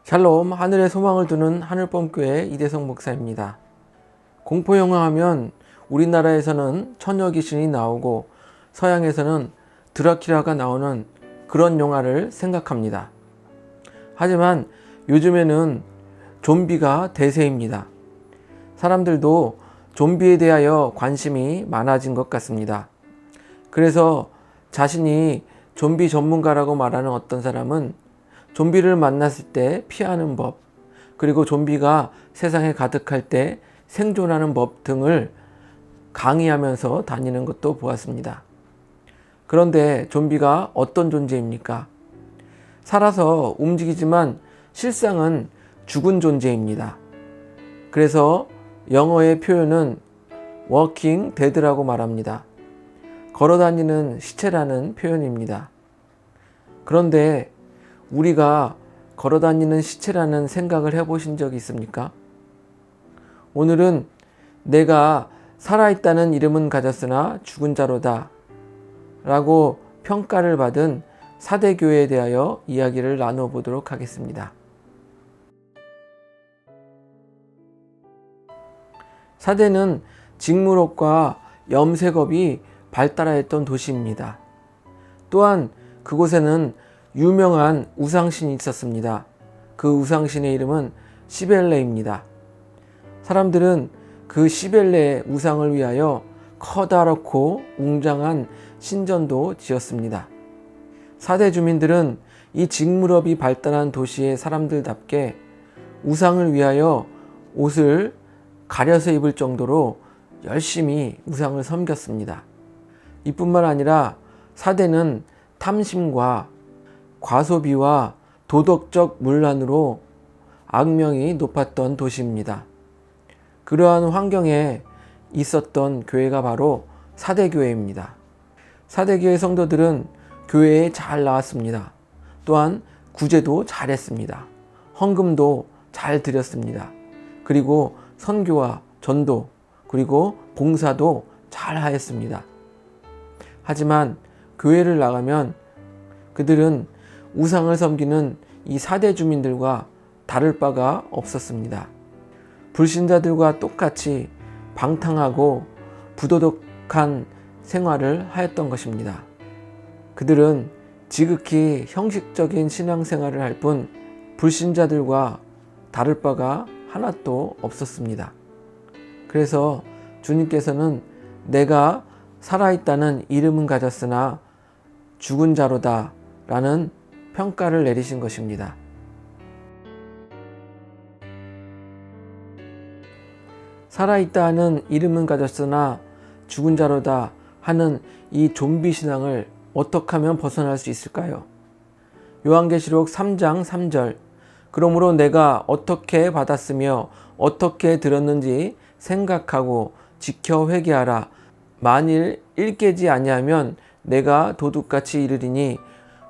샬롬, 하늘에 소망을 두는 하늘범교회 이대성 목사입니다. 공포영화 하면 우리나라에서는 처녀 귀신이 나오고 서양에서는 드라큘라가 나오는 그런 영화를 생각합니다. 하지만 요즘에는 좀비가 대세입니다. 사람들도 좀비에 대하여 관심이 많아진 것 같습니다. 그래서 자신이 좀비 전문가라고 말하는 어떤 사람은 좀비를 만났을 때 피하는 법, 그리고 좀비가 세상에 가득할 때 생존하는 법 등을 강의하면서 다니는 것도 보았습니다. 그런데 좀비가 어떤 존재입니까? 살아서 움직이지만 실상은 죽은 존재입니다. 그래서 영어의 표현은 워킹 데드라고 말합니다. 걸어다니는 시체라는 표현입니다. 그런데 우리가 걸어다니는 시체라는 생각을 해보신 적이 있습니까? 오늘은 내가 살아있다는 이름은 가졌으나 죽은 자로다 라고 평가를 받은 사대교회에 대하여 이야기를 나누어 보도록 하겠습니다. 사대는 직무록과 염색업이 발달하였던 도시입니다. 또한 그곳에는 유명한 우상신이 있었습니다. 그 우상신의 이름은 시벨레입니다. 사람들은 그 시벨레의 우상을 위하여 커다랗고 웅장한 신전도 지었습니다. 사대 주민들은 이 직무럽이 발달한 도시의 사람들답게 우상을 위하여 옷을 가려서 입을 정도로 열심히 우상을 섬겼습니다. 이뿐만 아니라 사대는 탐심과 과소비와 도덕적 문란으로 악명이 높았던 도시입니다. 그러한 환경에 있었던 교회가 바로 사대교회입니다. 사대교회 성도들은 교회에 잘 나왔습니다. 또한 구제도 잘했습니다. 헌금도 잘 드렸습니다. 그리고 선교와 전도, 그리고 봉사도 잘 하였습니다. 하지만 교회를 나가면 그들은 우상을 섬기는 이 사대 주민들과 다를 바가 없었습니다. 불신자들과 똑같이 방탕하고 부도덕한 생활을 하였던 것입니다. 그들은 지극히 형식적인 신앙생활을 할 뿐 불신자들과 다를 바가 하나도 없었습니다. 그래서 주님께서는 내가 살아있다는 이름은 가졌으나 죽은 자로다 라는 평가를 내리신 것입니다. 살아있다는 이름은 가졌으나 죽은 자로다 하는 이 좀비 신앙을 어떻게 하면 벗어날 수 있을까요? 요한계시록 3장 3절 그러므로 내가 어떻게 받았으며 어떻게 들었는지 생각하고 지켜 회개하라. 만일 일깨지 아니하면 내가 도둑같이 이르리니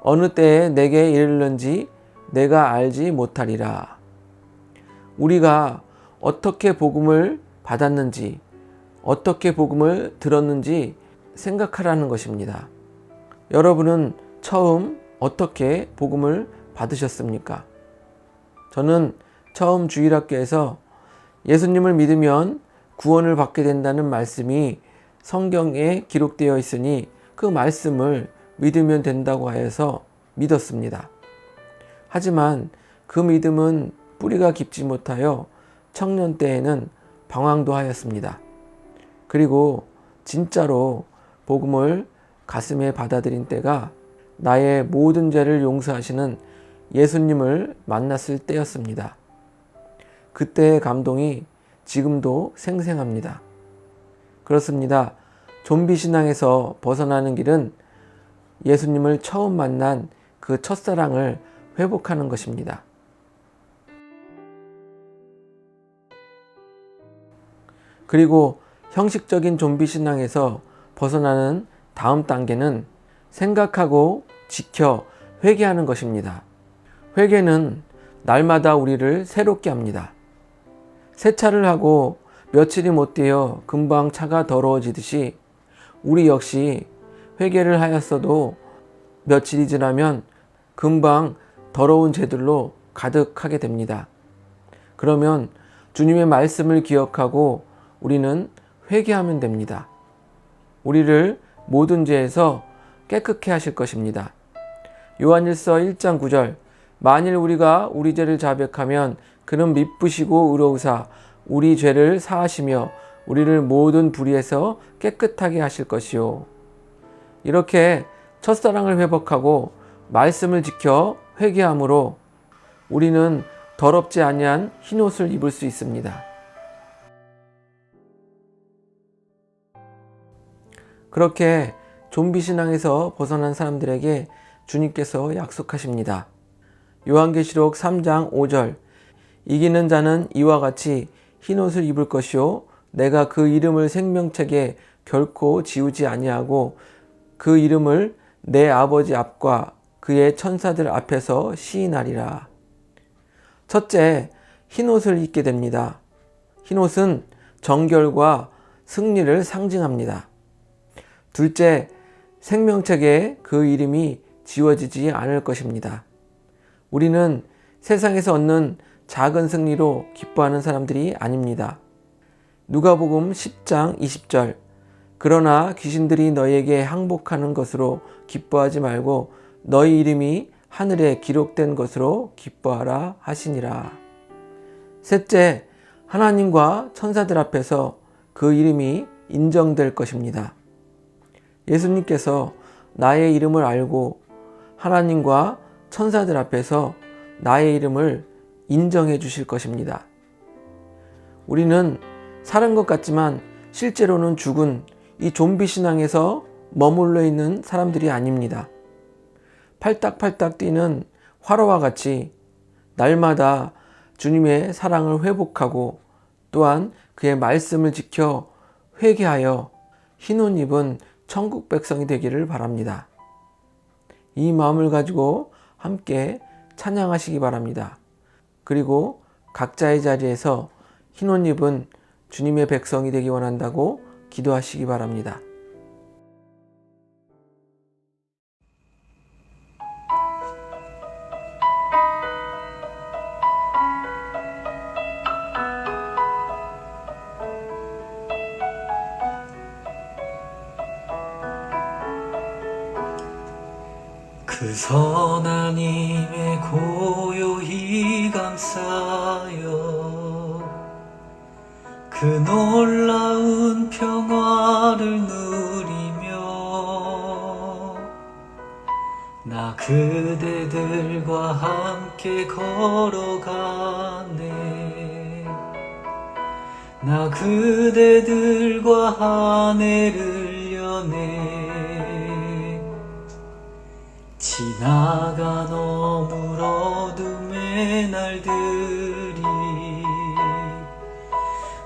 어느 때에 내게 이르는지 내가 알지 못하리라. 우리가 어떻게 복음을 받았는지, 어떻게 복음을 들었는지 생각하라는 것입니다. 여러분은 처음 어떻게 복음을 받으셨습니까? 저는 처음 주일학교에서 예수님을 믿으면 구원을 받게 된다는 말씀이 성경에 기록되어 있으니 그 말씀을 믿으면 된다고 하여서 믿었습니다. 하지만 그 믿음은 뿌리가 깊지 못하여 청년 때에는 방황도 하였습니다. 그리고 진짜로 복음을 가슴에 받아들인 때가 나의 모든 죄를 용서하시는 예수님을 만났을 때였습니다. 그때의 감동이 지금도 생생합니다. 그렇습니다. 좀비 신앙에서 벗어나는 길은 예수님을 처음 만난 그 첫사랑을 회복하는 것입니다. 그리고 형식적인 좀비 신앙에서 벗어나는 다음 단계는 생각하고 지켜 회개하는 것입니다. 회개는 날마다 우리를 새롭게 합니다. 세차를 하고 며칠이 못 되어 금방 차가 더러워지듯이 우리 역시 회개를 하였어도 며칠이 지나면 금방 더러운 죄들로 가득하게 됩니다. 그러면 주님의 말씀을 기억하고 우리는 회개하면 됩니다. 우리를 모든 죄에서 깨끗게 하실 것입니다. 요한일서 1장 9절 만일 우리가 우리 죄를 자백하면 그는 미쁘시고 의로우사 우리 죄를 사하시며 우리를 모든 불의에서 깨끗하게 하실 것이요. 이렇게 첫사랑을 회복하고 말씀을 지켜 회개함으로 우리는 더럽지 아니한 흰옷을 입을 수 있습니다. 그렇게 좀비 신앙에서 벗어난 사람들에게 주님께서 약속하십니다. 요한계시록 3장 5절 이기는 자는 이와 같이 흰옷을 입을 것이요 내가 그 이름을 생명책에 결코 지우지 아니하고 그 이름을 내 아버지 앞과 그의 천사들 앞에서 시인하리라. 첫째, 흰옷을 입게 됩니다. 흰옷은 정결과 승리를 상징합니다. 둘째, 생명책에 그 이름이 지워지지 않을 것입니다. 우리는 세상에서 얻는 작은 승리로 기뻐하는 사람들이 아닙니다. 누가복음 10장 20절 그러나 귀신들이 너희에게 항복하는 것으로 기뻐하지 말고 너희 이름이 하늘에 기록된 것으로 기뻐하라 하시니라. 셋째, 하나님과 천사들 앞에서 그 이름이 인정될 것입니다. 예수님께서 나의 이름을 알고 하나님과 천사들 앞에서 나의 이름을 인정해 주실 것입니다. 우리는 사는 것 같지만 실제로는 죽은 이 좀비 신앙에서 머물러 있는 사람들이 아닙니다. 팔딱팔딱 뛰는 화로와 같이 날마다 주님의 사랑을 회복하고 또한 그의 말씀을 지켜 회개하여 흰옷 입은 천국 백성이 되기를 바랍니다. 이 마음을 가지고 함께 찬양하시기 바랍니다. 그리고 각자의 자리에서 흰옷 입은 주님의 백성이 되기 원한다고 기도하시기 바랍니다. 그 선한 힘에 고요히 감싸여 그 놀라운 평화를 누리며 나 그대들과 함께 걸어가네 나 그대들과 한 해를 여네 지나가 넘을 어둠의 날들이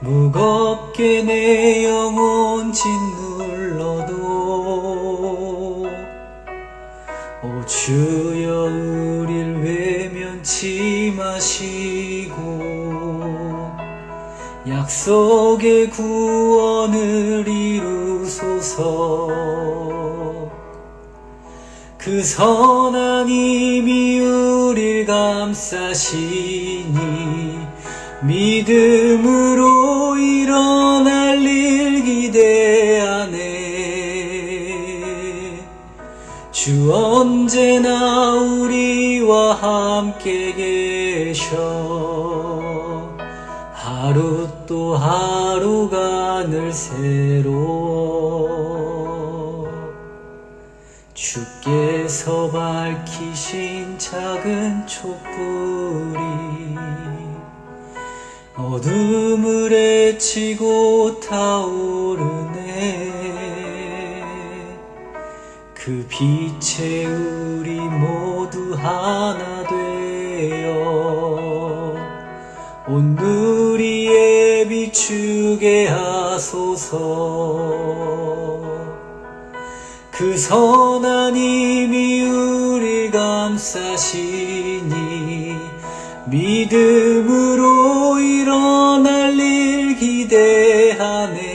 무겁게 내 영혼 짓눌러도 오 주여 우릴 외면치 마시고 약속의 구원을 이루소서 그 선한 힘이 우릴 감싸시니 믿음으로 일어날 일 기대하네 주 언제나 우리와 함께 계셔 하루 또 하루가 늘 새로워 주께서 밝히신 작은 촛불이 어둠을 헤치고 타오르네 그 빛에 우리 모두 하나 되어 온 누리에 비추게 하소서 그 선한 힘이 우릴 감싸시니 믿음으로 일어날 일 기대하네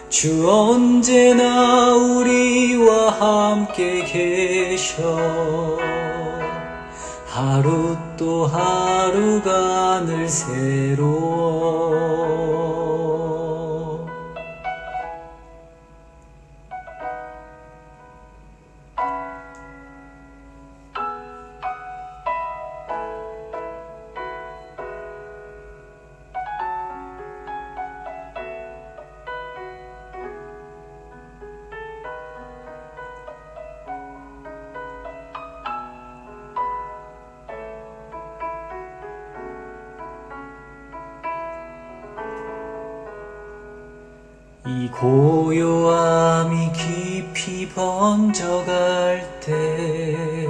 주 언제나 우리와 함께 계셔 하루 또 하루가 늘 새로워 이 고요함이 깊이 번져갈 때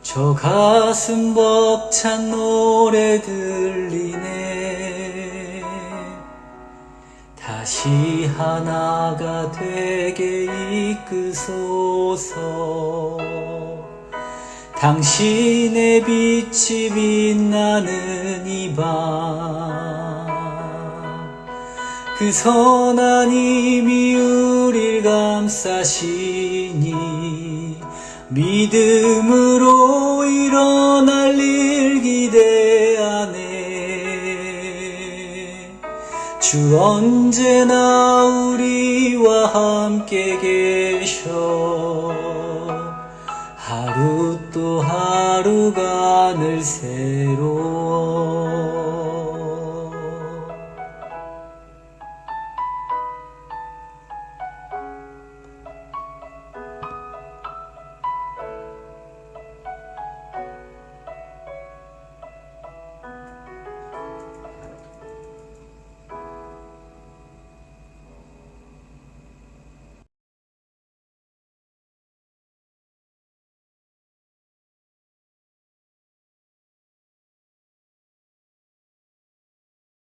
저 가슴 벅찬 노래 들리네 다시 하나가 되게 이끄소서 당신의 빛이 빛나는 이 밤 그 선한 힘이 우릴 감싸시니 믿음으로 일어날 일 기대하네 주 언제나 우리와 함께 계셔 하루 또 하루가 늘 새로워